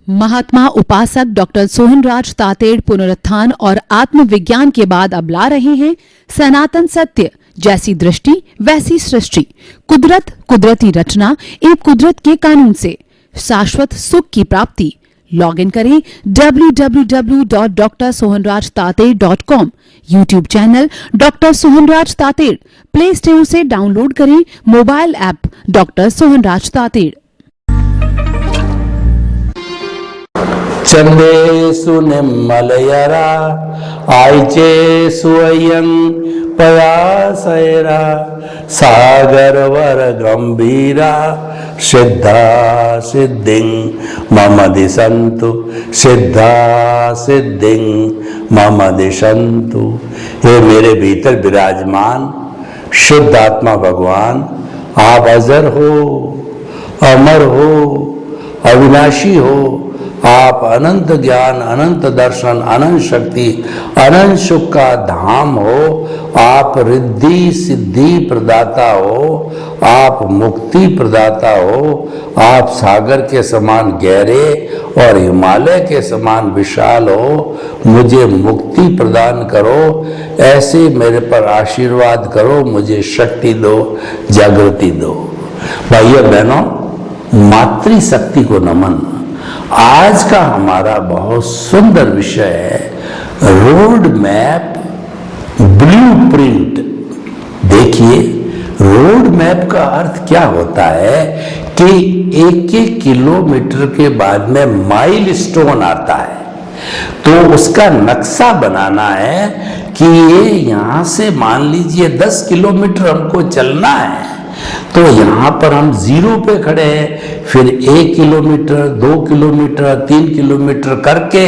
महात्मा उपासक डॉक्टर सोहनराज तातेड़ पुनरुत्थान और आत्मविज्ञान के बाद अब ला रहे हैं सनातन सत्य, जैसी दृष्टि वैसी सृष्टि, कुदरत, कुदरती रचना एवं कुदरत के कानून से शाश्वत सुख की प्राप्ति। लॉगिन करें www.drsohanrajtated.com, YouTube channel doctor Sohanraj Tated, play store से डाउनलोड करें mobile app doctor Sohanraj Tated. चंदेषु निम्मलयरा आयचेषु अयं पयासयरा सागरवर गंभीरा सिद्धा सिद्धिं मम दिशन्तु सिद्धा सिद्धिं मम दिशन्तु। हे मेरे भीतर विराजमान शुद्ध आत्मा भगवान, आप अजर हो, अमर हो, अविनाशी हो, आप अनंत ज्ञान, अनंत दर्शन, अनंत शक्ति, अनंत सुख का धाम हो। आप रिद्धि सिद्धि प्रदाता हो, आप मुक्ति प्रदाता हो। आप सागर के समान गहरे और हिमालय के समान विशाल हो। मुझे मुक्ति प्रदान करो, ऐसे मेरे पर आशीर्वाद करो, मुझे शक्ति दो, जागृति दो। भाइयों बहनों, मातृशक्ति को नमन। आज का हमारा बहुत सुंदर विषय है रोड मैप, ब्लूप्रिंट। देखिए, रोड मैप का अर्थ क्या होता है कि एक एक किलोमीटर के बाद में माइलस्टोन आता है, तो उसका नक्शा बनाना है कि ये यहां से मान लीजिए 10 किलोमीटर हमको चलना है, तो यहाँ पर हम 0 पे खड़े हैं, फिर 1 किलोमीटर, 2 किलोमीटर, 3 किलोमीटर करके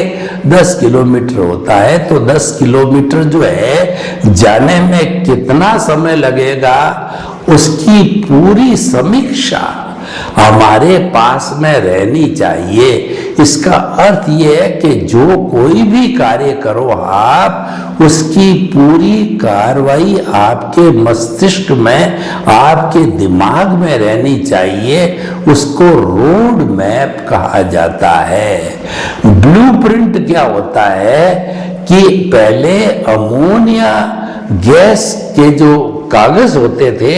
10 किलोमीटर होता है। तो 10 किलोमीटर जो है जाने में कितना समय लगेगा, उसकी पूरी समीक्षा हमारे पास में रहनी चाहिए। इसका अर्थ यह है कि जो कोई भी कार्य करो आप, उसकी पूरी कार्रवाई आपके मस्तिष्क में, आपके दिमाग में रहनी चाहिए। उसको रोड मैप कहा जाता है। ब्लूप्रिंट क्या होता है कि पहले अमोनिया गैस के जो कागज होते थे,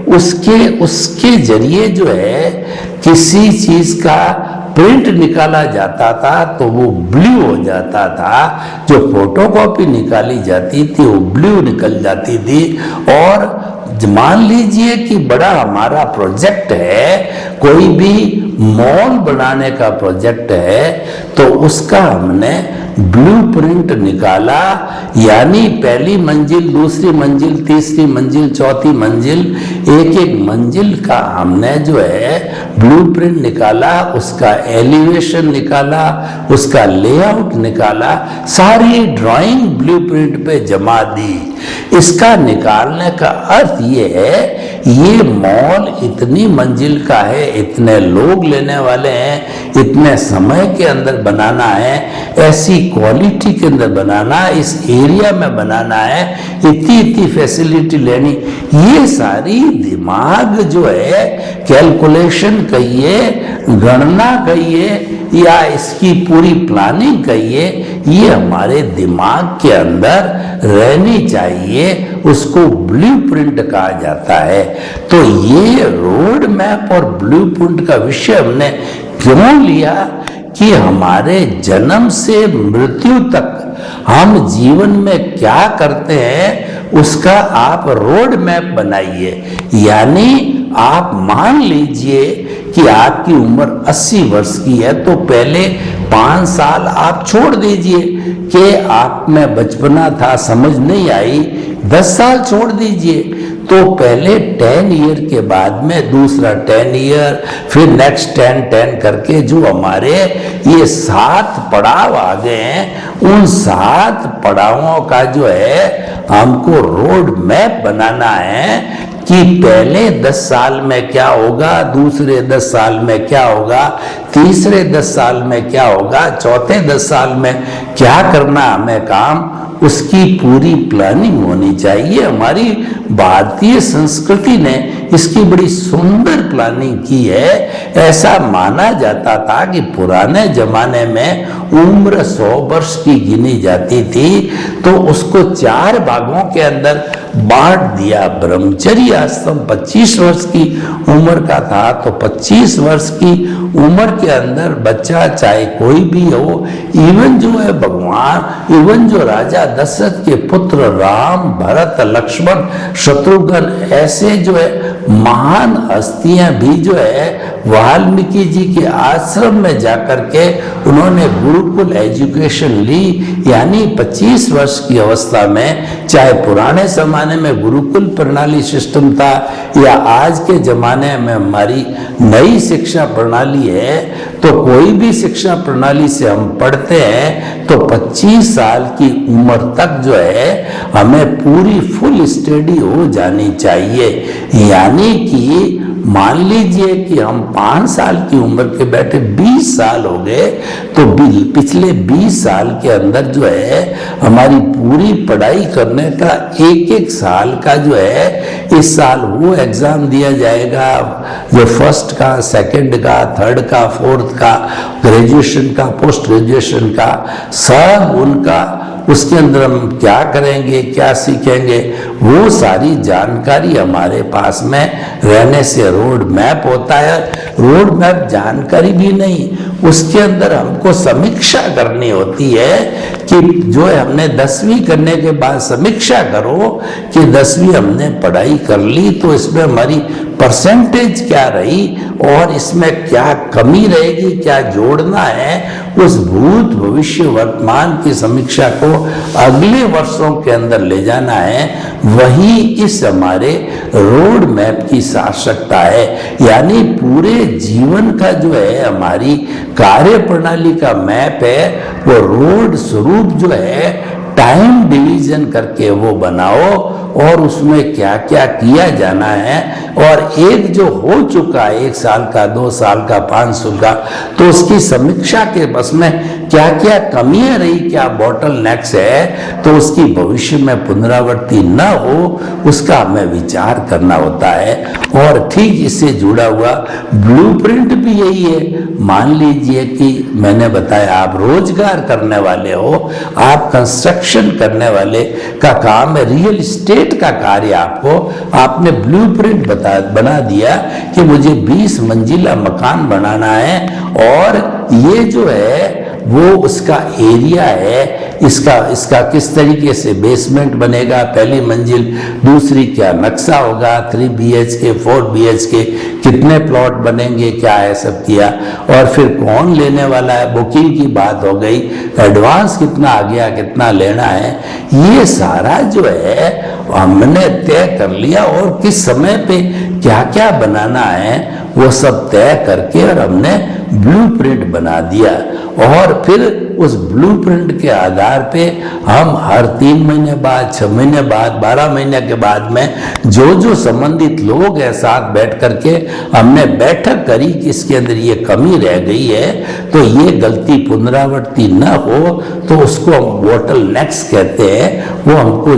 उसके जरिए जो है किसी चीज का प्रिंट निकाला जाता था तो वो ब्लू हो जाता था। जो फोटोकॉपी निकाली जाती थी वो ब्लू निकल जाती थी। और मान लीजिए कि बड़ा हमारा प्रोजेक्ट है, कोई भी मॉल बनाने का प्रोजेक्ट है, तो उसका हमने ब्लूप्रिंट निकाला, यानी पहली मंजिल, दूसरी मंजिल, तीसरी मंजिल, चौथी मंजिल, एक एक मंजिल का हमने जो है ब्लूप्रिंट निकाला, उसका एलिवेशन निकाला, उसका लेआउट निकाला, सारी ड्राइंग ब्लूप्रिंट पे जमा दी। इसका निकालने का अर्थ ये है, ये मॉल इतनी मंजिल का है, इतने लोग लेने वाले हैं, इतने समय के अंदर बनाना है, ऐसी क्वालिटी के अंदर बनाना, इस एरिया में बनाना है, इतनी फैसिलिटी लेनी। ये सारी दिमाग जो है, कैलकुलेशन कहिए, गणना कहिए, या इसकी पूरी प्लानिंग कहिए, ये हमारे दिमाग के अंदर रहनी चाहिए। उसको ब्लूप्रिंट कहा जाता है। तो ये रोड मैप और ब्लूप्रिंट का विषय हमने क्यों लिया कि हमारे जन्म से मृत्यु तक हम जीवन में क्या करते हैं, उसका आप रोड मैप बनाइए। यानी आप मान लीजिए कि आपकी उम्र 80 वर्ष की है, तो पहले 5 साल आप छोड़ दीजिए कि आप में बचपना था, समझ नहीं आई। 10 साल छोड़ दीजिए, तो पहले 10 ईयर के बाद में दूसरा 10 ईयर, फिर नेक्स्ट 10 करके जो हमारे ये 7 पड़ाव आ गए हैं, उन 7 पड़ावों का जो है हमको रोड मैप बनाना है कि पहले 10 साल में क्या होगा, दूसरे 10 साल में क्या होगा, तीसरे 10 साल में क्या होगा, चौथे 10 साल में क्या करना हमें काम, उसकी पूरी प्लानिंग होनी चाहिए। हमारी भारतीय संस्कृति ने इसकी बड़ी सुंदर प्लानिंग की है। ऐसा माना जाता था कि पुराने जमाने में उम्र 100 वर्ष की गिनी जाती थी, तो उसको 4 भागों के अंदर बांट दिया। ब्रह्मचर्य आश्रम 25 वर्ष की उम्र का था, तो 25 वर्ष की उम्र के अंदर बच्चा चाहे कोई भी हो, इवन जो है भगवान, इवन जो राजा दशरथ के पुत्र राम, भरत, लक्ष्मण, शत्रुघ्न, ऐसे जो है महान हस्तियां भी जो है वाल्मीकि जी के आश्रम में जाकर के उन्होंने गुरुकुल एजुकेशन ली। यानी 25 वर्ष की अवस्था में, चाहे पुराने जमाने में गुरुकुल प्रणाली सिस्टम था या आज के जमाने में हमारी नई शिक्षा प्रणाली है, तो कोई भी शिक्षा प्रणाली से हम पढ़ते हैं तो 25 साल की उम्र तक जो है हमें पूरी फुल स्टडी हो जानी चाहिए। यानी कि मान लीजिए कि हम 5 साल की उम्र के बैठे 20 साल हो गए, तो पिछले 20 साल के अंदर जो है हमारी पूरी पढ़ाई करने का एक साल का जो है, इस साल वो एग्जाम दिया जाएगा जो फर्स्ट का, सेकंड का, थर्ड का, फोर्थ का, ग्रेजुएशन का, पोस्ट ग्रेजुएशन का, सब उनका उसके अंदर हम क्या करेंगे, क्या सीखेंगे, वो सारी जानकारी हमारे पास में रहने से रोड मैप होता है। रोड मैप जानकारी भी नहीं, उसके अंदर हमको समीक्षा करनी होती है कि जो है हमने 10वीं करने के बाद समीक्षा करो कि 10वीं हमने पढ़ाई कर ली तो इसमें हमारी परसेंटेज क्या रही और इसमें क्या कमी रहेगी, क्या जोड़ना है। उस भूत भविष्य वर्तमान की समीक्षा को अगले वर्षों के अंदर ले जाना है, वही इस हमारे रोड मैप की सार्थकता है। यानी पूरे जीवन का जो है हमारी कार्य प्रणाली का मैप है, वो रोड स्वरूप जो है टाइम डिवीजन करके वो बनाओ और उसमें क्या क्या किया जाना है। और एक जो हो चुका है 1 साल का, 2 साल का, 5 साल का, तो उसकी समीक्षा के बस में क्या क्या कमियां रही, क्या बॉटल नेक्स है, तो उसकी भविष्य में पुनरावृत्ति न हो उसका हमें विचार करना होता है। और ठीक इससे जुड़ा हुआ ब्लूप्रिंट भी यही है। मान लीजिए कि मैंने बताया आप रोजगार करने वाले हो, आप कंस्ट्रक्शन करने वाले का काम है, रियल एस्टेट का कार्य आपने ब्लूप्रिंट बना दिया कि मुझे 20 मंजिला मकान बनाना है और ये जो है वो उसका एरिया है, इसका किस तरीके से बेसमेंट बनेगा, पहली मंजिल, दूसरी क्या नक्शा होगा, 3 BHK 4 BHK, कितने प्लॉट बनेंगे, क्या है, सब किया। और फिर कौन लेने वाला है, बुकिंग की बात हो गई, एडवांस कितना आ गया, कितना लेना है, ये सारा जो है हमने तय कर लिया। और किस समय पे क्या क्या बनाना है वो सब तय करके और हमने ब्लूप्रिंट बना दिया। और फिर उस ब्लूप्रिंट के आधार पे हम हर 3 महीने बाद, 6 महीने बाद, 12 महीने के बाद में जो संबंधित लोग हैं साथ बैठ करके हमने बैठक करी कि इसके अंदर ये कमी रह गई है, तो ये गलती पुनरावृत्ति न हो, तो उसको हम बोटल नेक्स कहते हैं, वो हमको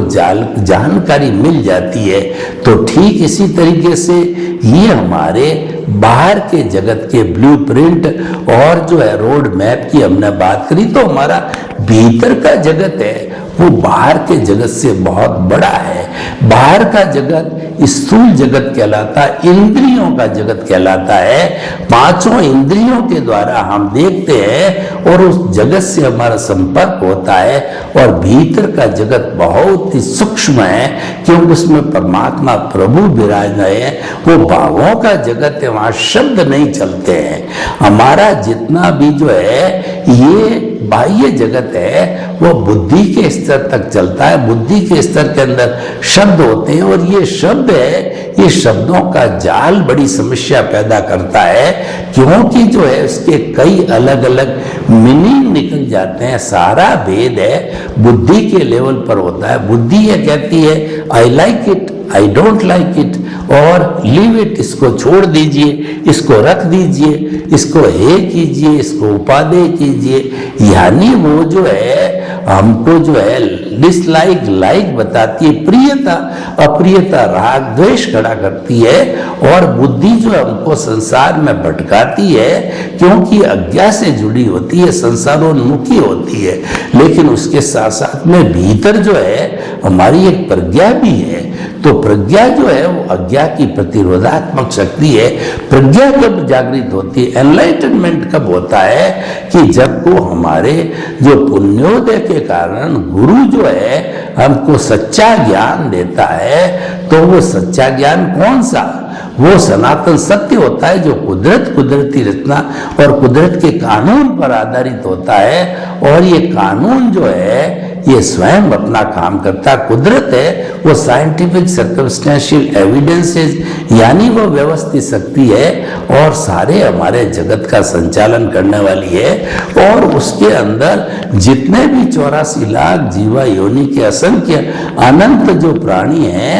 जानकारी मिल जाती है। तो ठीक इसी तरीके से ये हमारे बाहर के जगत के ब्लूप्रिंट और जो है रोड मैप की हमने बात करी, तो हमारा भीतर का जगत है वो बाहर के जगत से बहुत बड़ा है। बाहर का जगत स्थूल जगत कहलाता है, इंद्रियों का जगत कहलाता है। 5 इंद्रियों के द्वारा हम देखते हैं और उस जगत से हमारा संपर्क होता है। और भीतर का जगत बहुत ही सूक्ष्म है क्योंकि उसमें परमात्मा प्रभु विराज रहे हैं। वो भावों का जगत है, वहां शब्द नहीं चलते हैं। हमारा जितना भी जो है ये बाह्य जगत है वो बुद्धि के स्तर तक चलता है। बुद्धि के स्तर के अंदर शब्द होते हैं और ये शब्द है, ये शब्दों का जाल बड़ी समस्या पैदा करता है क्योंकि जो है इसके कई अलग अलग मीनिंग निकल जाते हैं। सारा भेद है बुद्धि के लेवल पर होता है। बुद्धि ये कहती है I like it, I don't like it, और लीव इट, इसको छोड़ दीजिए, इसको रख दीजिए, इसको हे कीजिए, इसको उपादेय कीजिए। यानी वो जो है हमको जो है डिसलाइक लाइक बताती है, प्रियता अप्रियता राग द्वेष खड़ा करती है, और बुद्धि जो है हमको संसार में भटकाती है, क्योंकि अज्ञा से जुड़ी होती है, संसारोन्मुखी होती है। लेकिन उसके साथ साथ में भीतर जो है हमारी एक प्रज्ञा भी है। तो प्रज्ञा जो है वो अज्ञा की प्रतिरोधात्मक शक्ति है। प्रज्ञा कब जागृत होती है, एनलाइटनमेंट कब होता है, कि जब को हमारे जो पुण्योदय के कारण गुरु जो है हमको सच्चा ज्ञान देता है। तो वो सच्चा ज्ञान कौन सा, वो सनातन सत्य होता है, जो कुदरती रचना और कुदरत के कानून पर आधारित होता है। और ये कानून जो है ये स्वयं अपना काम करता, कुदरत है वो साइंटिफिक सर्कमस्टेंशियल एविडेंसेस, यानी वो व्यवस्थित शक्ति है और सारे हमारे जगत का संचालन करने वाली है। और उसके अंदर जितने भी 84 लाख जीवा योनि के असंख्य अनंत जो प्राणी हैं,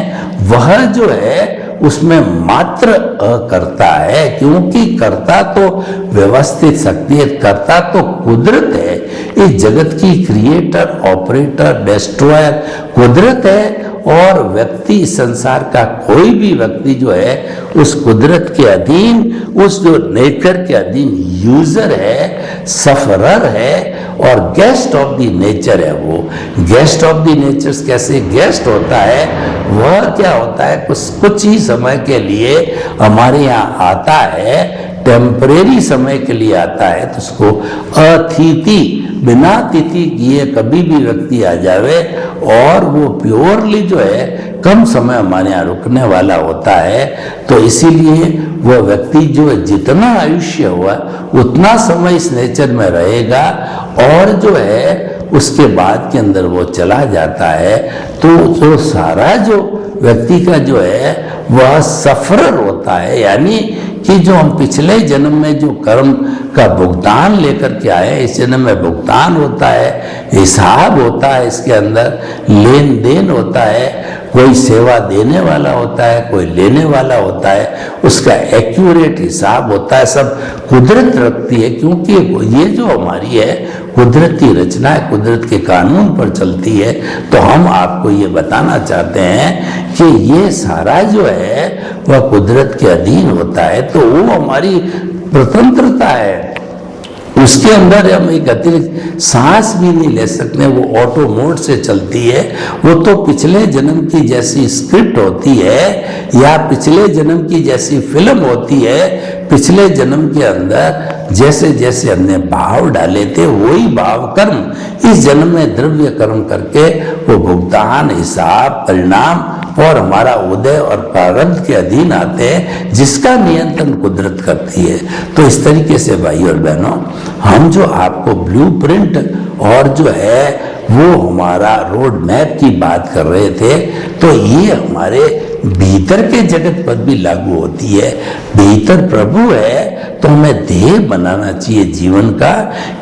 वह जो है उसमें मात्र अकर्ता है, क्योंकि कर्ता तो व्यवस्थित शक्ति है, कर्ता तो कुदरत है। इस जगत की क्रिएटर ऑपरेटर डिस्ट्रॉयर कुदरत है, और व्यक्ति संसार का कोई भी व्यक्ति जो है उस कुदरत के अधीन, उस जो नेचर के अधीन यूजर है, सफरर है और गेस्ट ऑफ द नेचर है। वो गेस्ट ऑफ द नेचर कैसे गेस्ट होता है, वह क्या होता है, कुछ ही समय के लिए हमारे यहाँ आता है, टेम्परेरी समय के लिए आता है, तो उसको अतिथि, बिना तिथि किए कभी भी व्यक्ति आ जावे, और वो प्योरली जो है कम समय हमारे यहाँ रुकने वाला होता है। तो इसीलिए वो व्यक्ति जो है जितना आयुष्य हुआ उतना समय इस नेचर में रहेगा, और जो है उसके बाद के अंदर वो चला जाता है। तो जो सारा जो व्यक्ति का जो है वह सफरर होता है, यानी कि जो हम पिछले जन्म में जो कर्म का भुगतान लेकर के आए, इस जन्म में भुगतान होता है, हिसाब होता है, इसके अंदर लेन देन होता है, कोई सेवा देने वाला होता है, कोई लेने वाला होता है, उसका एक्यूरेट हिसाब होता है। सब कुदरत रखती है, क्योंकि ये जो हमारी है कुदरती रचना है, कुदरत के कानून पर चलती है। तो हम आपको ये बताना चाहते हैं कि ये सारा जो है वह कुदरत के अधीन होता है। तो वो हमारी स्वतंत्रता है, उसके अंदर हम एक अतिरिक्त सांस भी नहीं ले सकते, वो ऑटो मोड से चलती है। वो तो पिछले जन्म की जैसी स्क्रिप्ट होती है, या पिछले जन्म की जैसी फिल्म होती है। पिछले जन्म के अंदर जैसे जैसे हमने भाव डाले थे, वही भाव कर्म इस जन्म में द्रव्य कर्म करके वो भुगतान, हिसाब, परिणाम और हमारा उदय और प्रारब्ध के अधीन आते हैं, जिसका नियंत्रण कुदरत करती है। तो इस तरीके से भाई और बहनों, हम जो आपको ब्लूप्रिंट और जो है वो हमारा रोड मैप की बात कर रहे थे, तो ये हमारे भीतर के जगत पर भी लागू होती है। भीतर प्रभु है, तो हमें ध्येय बनाना चाहिए जीवन का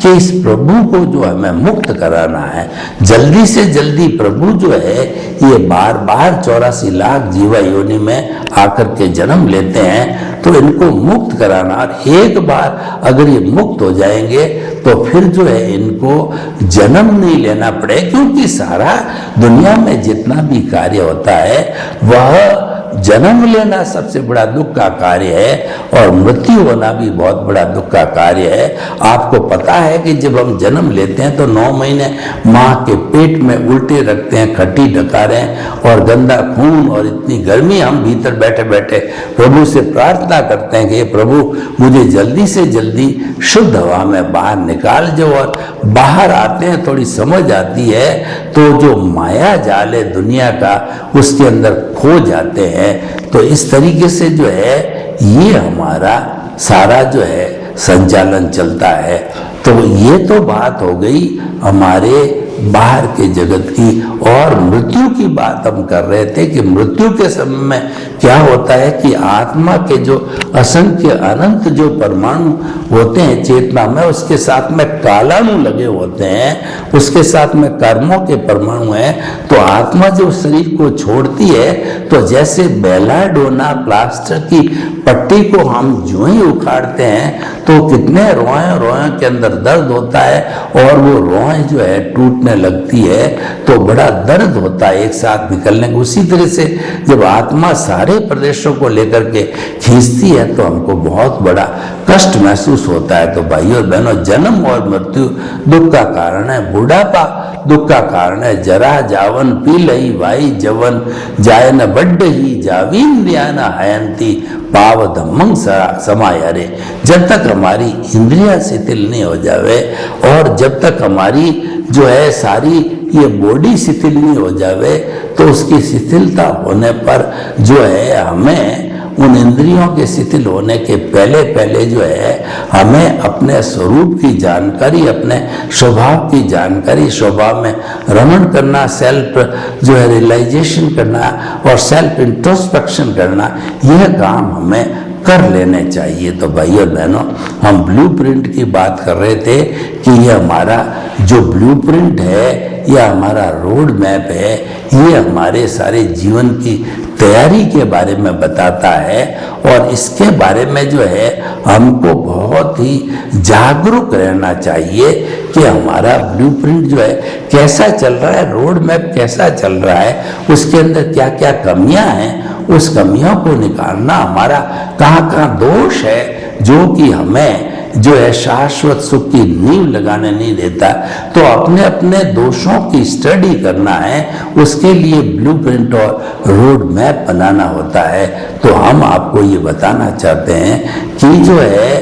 कि इस प्रभु को जो हमें मुक्त कराना है। जल्दी से जल्दी प्रभु जो है ये बार बार 84 लाख जीवा योनि में आकर के जन्म लेते हैं, तो इनको मुक्त कराना। और एक बार अगर ये मुक्त हो जाएंगे तो फिर जो है इनको जन्म नहीं लेना पड़े, क्योंकि सारा दुनिया में जितना भी कार्य होता है वह जन्म लेना सबसे बड़ा दुख का कार्य है, और मृत्यु होना भी बहुत बड़ा दुख का कार्य है। आपको पता है कि जब हम जन्म लेते हैं तो 9 महीने माँ के पेट में उल्टे रखते हैं, खट्टी डकारें और गंदा खून और इतनी गर्मी, हम भीतर बैठे बैठे प्रभु से प्रार्थना करते हैं कि प्रभु मुझे जल्दी से जल्दी शुद्ध हवा में बाहर निकाल जाओ। और बाहर आते हैं थोड़ी समझ आती है, तो जो माया जाल है दुनिया का उसके अंदर खो जाते हैं। तो इस तरीके से जो है ये हमारा सारा जो है संचालन चलता है। तो ये तो बात हो गई हमारे बाहर के जगत की और मृत्यु की बात हम कर रहे थे कि मृत्यु के समय में क्या होता है कि आत्मा के जो असंख्य अनंत जो परमाणु होते हैं चेतना में, उसके साथ में कालाणु लगे होते हैं, उसके साथ में कर्मों के परमाणु हैं। तो आत्मा जो शरीर को छोड़ती है तो जैसे बेलाडोना प्लास्टर की पट्टी को हम जो ही उखाड़ते हैं तो कितने रोए के अंदर दर्द होता है और वो रोए जो है टूटने लगती है तो बड़ा दर्द होता है एक साथ निकलने को। उसी तरह से जब आत्मा सारे प्रदेशों को लेकर के खींचती है तो हमको बहुत बड़ा कष्ट महसूस होता है। तो भाइयों और बहनों, जन्म और मृत्यु दुख का कारण है, बुढ़ापा दुख का कारण है, जरा जावन पी लई वाई जवन जाय न बड्ड ही जावीन्द्रिया न हयंती पाव धम्मंग समायरे। जब तक हमारी इंद्रियां शिथिल नहीं हो जावे और जब तक हमारी जो है सारी ये बॉडी शिथिल नहीं हो जावे तो उसकी शिथिलता होने पर जो है हमें उन इंद्रियों के शिथिल होने के पहले जो है हमें अपने स्वरूप की जानकारी, अपने स्वभाव की जानकारी, स्वभाव में रमण करना, सेल्फ जो है रियलाइजेशन करना और सेल्फ इंट्रोस्पेक्शन करना, यह काम हमें कर लेने चाहिए। तो भाइयों और बहनों, हम ब्लूप्रिंट की बात कर रहे थे कि ये हमारा जो ब्लूप्रिंट है, यह हमारा रोड मैप है, ये हमारे सारे जीवन की तैयारी के बारे में बताता है और इसके बारे में जो है हमको बहुत ही जागरूक रहना चाहिए कि हमारा ब्लूप्रिंट जो है कैसा चल रहा है, रोड मैप कैसा चल रहा है, उसके अंदर क्या क्या कमियां हैं, उस कमियों को निकालना, हमारा कहाँ कहाँ दोष है जो कि हमें जो है शाश्वत सुख की नींव लगाने नहीं देता। तो अपने अपने दोषों की स्टडी करना है, उसके लिए ब्लूप्रिंट और रोड मैप बनाना होता है। तो हम आपको ये बताना चाहते हैं कि जो है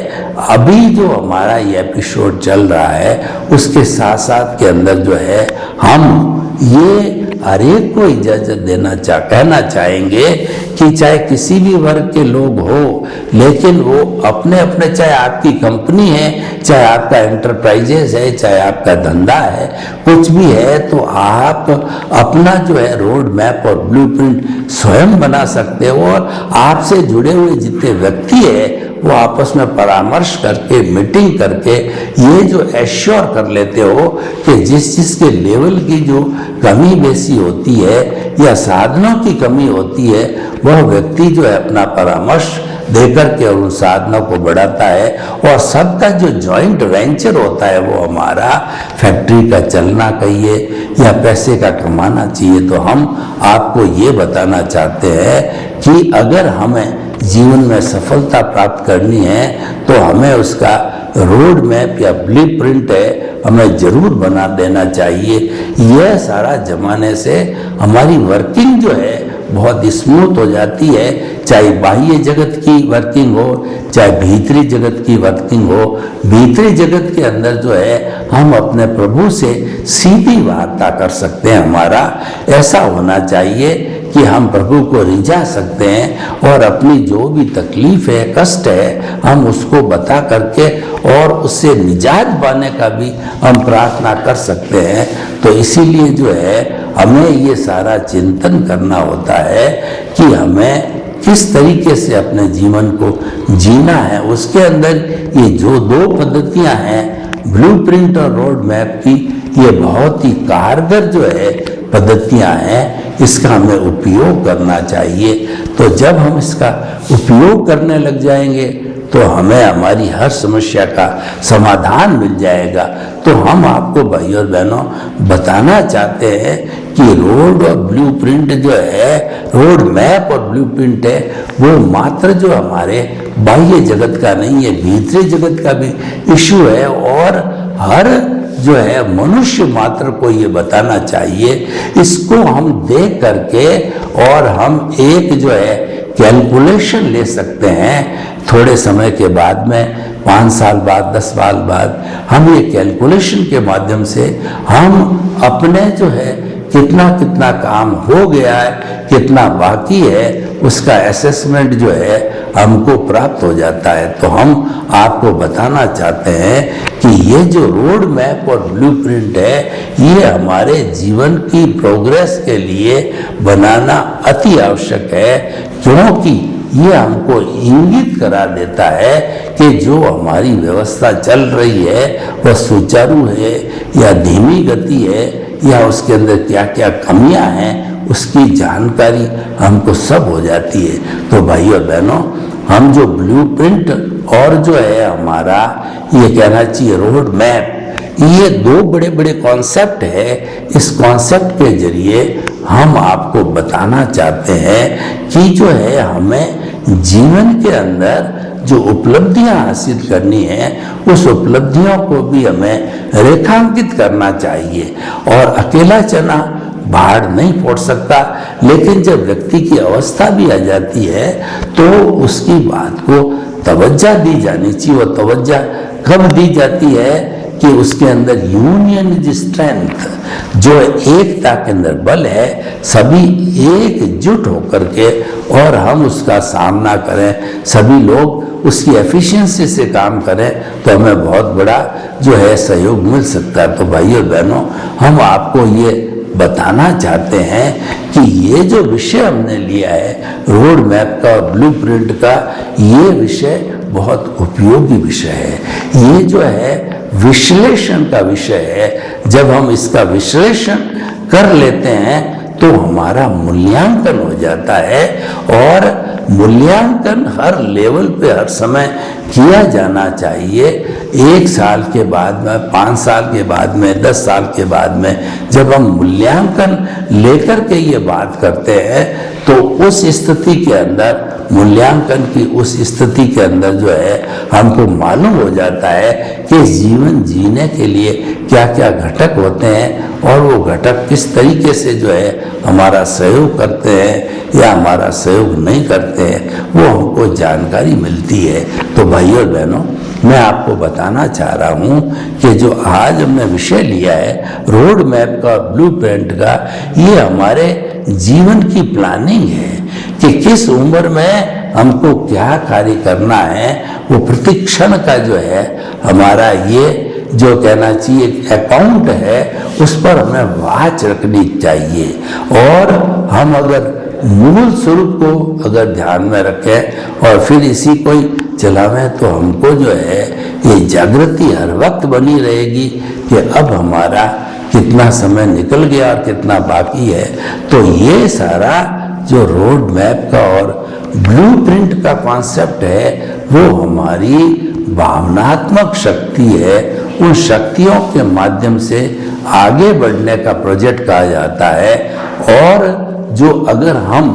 अभी जो हमारा ये एपिसोड चल रहा है उसके साथ साथ के अंदर जो है हम ये हर एक को इजाजत कहना चाहेंगे कि चाहे किसी भी वर्ग के लोग हो, लेकिन वो अपने अपने, चाहे आपकी कंपनी है, चाहे आपका एंटरप्राइजेस है, चाहे आपका धंधा है, कुछ भी है, तो आप अपना जो है रोड मैप और ब्लूप्रिंट स्वयं बना सकते हो और आपसे जुड़े हुए जितने व्यक्ति है वो आपस में परामर्श करके, मीटिंग करके ये जो एश्योर कर लेते हो कि जिसके लेवल की जो कमी बेसी होती है या साधनों की कमी होती है, वह व्यक्ति जो है अपना परामर्श देकर के और उन साधनों को बढ़ाता है और सबका जो जॉइंट वेंचर होता है वो हमारा फैक्ट्री का चलना कहिए या पैसे का कमाना चाहिए। तो हम आपको ये बताना चाहते हैं कि अगर हमें जीवन में सफलता प्राप्त करनी है तो हमें उसका रोड मैप या ब्लूप्रिंट है हमें जरूर बना देना चाहिए। यह सारा जमाने से हमारी वर्किंग जो है बहुत स्मूथ हो जाती है, चाहे बाह्य जगत की वर्किंग हो, चाहे भीतरी जगत की वर्किंग हो। भीतरी जगत के अंदर जो है हम अपने प्रभु से सीधी वार्ता कर सकते हैं। हमारा ऐसा होना चाहिए कि हम प्रभु को रिझा सकते हैं और अपनी जो भी तकलीफ है, कष्ट है, हम उसको बता करके और उससे निजात पाने का भी हम प्रार्थना कर सकते हैं। तो इसीलिए जो है हमें ये सारा चिंतन करना होता है कि हमें किस तरीके से अपने जीवन को जीना है। उसके अंदर ये जो दो पद्धतियां हैं, ब्लूप्रिंट और रोड मैप की, ये बहुत ही कारगर जो है पद्धतियां हैं, इसका हमें उपयोग करना चाहिए। तो जब हम इसका उपयोग करने लग जाएंगे तो हमें हमारी हर समस्या का समाधान मिल जाएगा। तो हम आपको भाइयों और बहनों बताना चाहते हैं कि रोड और ब्लूप्रिंट जो है, रोड मैप और ब्लूप्रिंट है, वो मात्र जो हमारे बाह्य जगत का नहीं है, भीतरी जगत का भी इशू है और हर जो है मनुष्य मात्र को ये बताना चाहिए। इसको हम देख करके और हम एक जो है कैलकुलेशन ले सकते हैं। थोड़े समय के बाद में 5 साल बाद, 10 साल बाद हम ये कैलकुलेशन के माध्यम से हम अपने जो है कितना कितना काम हो गया है, कितना बाकी है, उसका असेसमेंट जो है हमको प्राप्त हो जाता है। तो हम आपको बताना चाहते हैं कि ये जो रोड मैप और ब्लूप्रिंट है, ये हमारे जीवन की प्रोग्रेस के लिए बनाना अति आवश्यक है, क्योंकि ये हमको इंगित करा देता है कि जो हमारी व्यवस्था चल रही है वह सुचारू है या धीमी गति है, या उसके अंदर क्या क्या कमियां हैं, उसकी जानकारी हमको सब हो जाती है। तो भाइयों और बहनों, हम जो ब्लूप्रिंट और जो है हमारा ये कहना चाहिए रोड मैप, ये दो बड़े बड़े कॉन्सेप्ट है। इस कॉन्सेप्ट के जरिए हम आपको बताना चाहते हैं कि जो है हमें जीवन के अंदर जो उपलब्धियां हासिल करनी है, उस उपलब्धियों को भी हमें रेखांकित करना चाहिए। और अकेला चना बाढ़ नहीं फोड़ सकता, लेकिन जब व्यक्ति की अवस्था भी आ जाती है तो उसकी बात को तवज्जो दी जानी चाहिए। वो तवज्जो कब दी जाती है कि उसके अंदर यूनियन इज स्ट्रेंथ, जो एकता के अंदर बल है, सभी एकजुट होकर के और हम उसका सामना करें, सभी लोग उसकी एफिशिएंसी से काम करें, तो हमें बहुत बड़ा जो है सहयोग मिल सकता है। तो भाइयों और बहनों, हम आपको ये बताना चाहते हैं कि ये जो विषय हमने लिया है रोड मैप का और ब्लूप्रिंट का, ये विषय बहुत उपयोगी विषय है। ये जो है विश्लेषण का विषय है। जब हम इसका विश्लेषण कर लेते हैं तो हमारा मूल्यांकन हो जाता है, और मूल्यांकन हर लेवल पे हर समय किया जाना चाहिए। 1 साल के बाद में, 5 साल के बाद में, 10 साल के बाद में जब हम मूल्यांकन लेकर के ये बात करते हैं, तो उस स्थिति के अंदर, मूल्यांकन की उस स्थिति के अंदर जो है हमको मालूम हो जाता है कि जीवन जीने के लिए क्या क्या घटक होते हैं, और वो घटक किस तरीके से जो है हमारा सहयोग करते हैं या हमारा सहयोग नहीं करते हैं, वो हमको जानकारी मिलती है। तो भाइयों और बहनों, मैं आपको बताना चाह रहा हूँ कि जो आज हमने विषय लिया है रोड मैप का, ब्लूप्रिंट का, ये हमारे जीवन की प्लानिंग है कि किस उम्र में हमको क्या कार्य करना है। वो प्रतिक्षण का जो है हमारा ये जो कहना चाहिए अकाउंट है, उस पर हमें वाच रखनी चाहिए। और हम अगर मूल स्वरूप को अगर ध्यान में रखें और फिर इसी को ही चलावें, तो हमको जो है ये जागृति हर वक्त बनी रहेगी कि अब हमारा कितना समय निकल गया और कितना बाकी है। तो ये सारा जो रोड मैप का और ब्लूप्रिंट का कॉन्सेप्ट है, वो हमारी भावनात्मक शक्ति है। उन शक्तियों के माध्यम से आगे बढ़ने का प्रोजेक्ट कहा जाता है। और जो अगर हम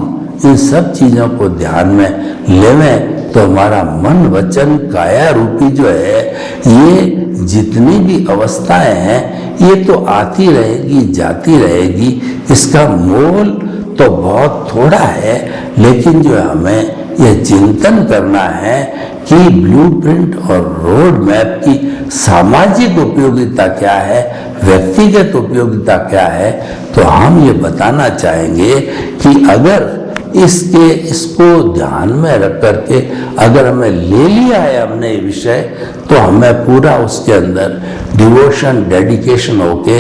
इन सब चीज़ों को ध्यान में लेवें, तो हमारा मन वचन काया रूपी जो है, ये जितनी भी अवस्थाएं हैं, ये तो आती रहेगी, जाती रहेगी। इसका मोल तो बहुत थोड़ा है, लेकिन जो हमें यह चिंतन करना है कि ब्लूप्रिंट और रोड मैप की सामाजिक उपयोगिता क्या है, व्यक्तिगत उपयोगिता क्या है। तो हम ये बताना चाहेंगे कि अगर इसको ध्यान में रख करके अगर हमें ले लिया है हमने ये विषय, तो हमें पूरा उसके अंदर डिवोशन, डेडिकेशन होके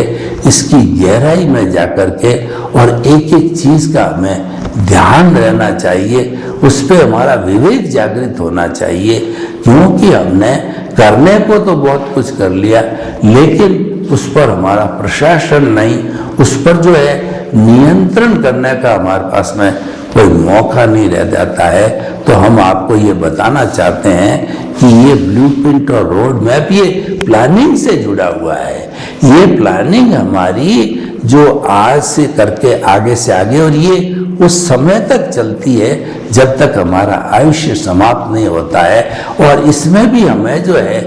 इसकी गहराई में जा करके और एक एक चीज़ का हमें ध्यान रहना चाहिए, उस पर हमारा विवेक जागृत होना चाहिए। क्योंकि हमने करने को तो बहुत कुछ कर लिया, लेकिन उस पर हमारा प्रशासन नहीं, उस पर जो है नियंत्रण करने का हमारे पास में कोई मौका नहीं रह जाता है। तो हम आपको ये बताना चाहते हैं कि ये ब्लूप्रिंट और रोड मैप ये प्लानिंग से जुड़ा हुआ है। ये प्लानिंग हमारी जो आज से करके आगे से आगे, और ये उस समय तक चलती है जब तक हमारा आयुष्य समाप्त नहीं होता है। और इसमें भी हमें जो है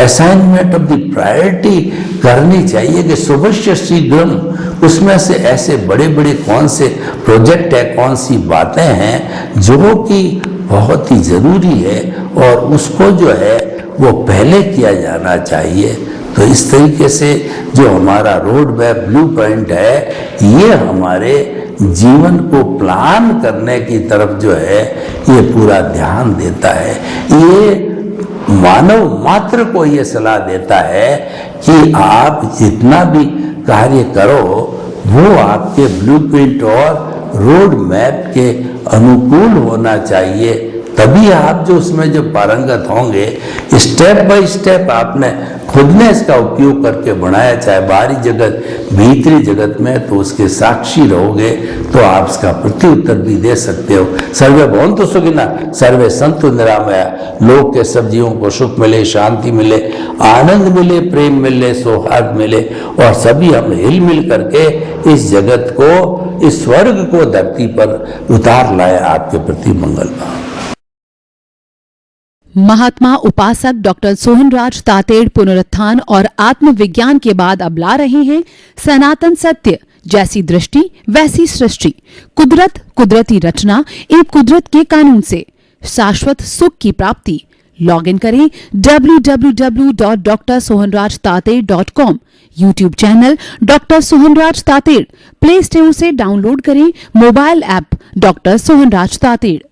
असाइनमेंट ऑफ द प्रायोरिटी करनी चाहिए कि सुबह शीघ्रम, उसमें से ऐसे बड़े बड़े कौन से प्रोजेक्ट है, कौन सी बातें हैं जो कि बहुत ही ज़रूरी है, और उसको जो है वो पहले किया जाना चाहिए। तो इस तरीके से जो हमारा रोड मैप ब्लूप्रिंट है, ये हमारे जीवन को प्लान करने की तरफ जो है ये पूरा ध्यान देता है। ये मानव मात्र को ये सलाह देता है कि आप जितना भी कार्य करो वो आपके ब्लूप्रिंट और रोड मैप के अनुकूल होना चाहिए, तभी आप जो उसमें जो पारंगत होंगे। स्टेप बाय स्टेप आपने खुद ने इसका उपयोग करके बनाया, चाहे बाहरी जगत भीतरी जगत में, तो उसके साक्षी रहोगे तो आप इसका प्रत्युत्तर भी दे सकते हो। सर्वे भवन्तु सुखिनः, सर्वे सन्तु निरामया। लोक के सब जीवों को सुख मिले, शांति मिले, आनंद मिले, प्रेम मिले, सौहार्द मिले और सभी हम हिल मिल करके इस जगत को, इस स्वर्ग को धरती पर उतार लाए। आपके प्रति मंगल भाव। महात्मा उपासक डॉक्टर सोहनराज तातेड़ पुनरुत्थान और आत्मविज्ञान के बाद अब ला रहे हैं सनातन सत्य, जैसी दृष्टि वैसी सृष्टि, कुदरत, कुदरती रचना एवं कुदरत के कानून से शाश्वत सुख की प्राप्ति। लॉगिन करें www.drsohanrajtated.com, YouTube channel doctor Sohanraj Tated, play store से डाउनलोड करें mobile app doctor Sohanraj Tated.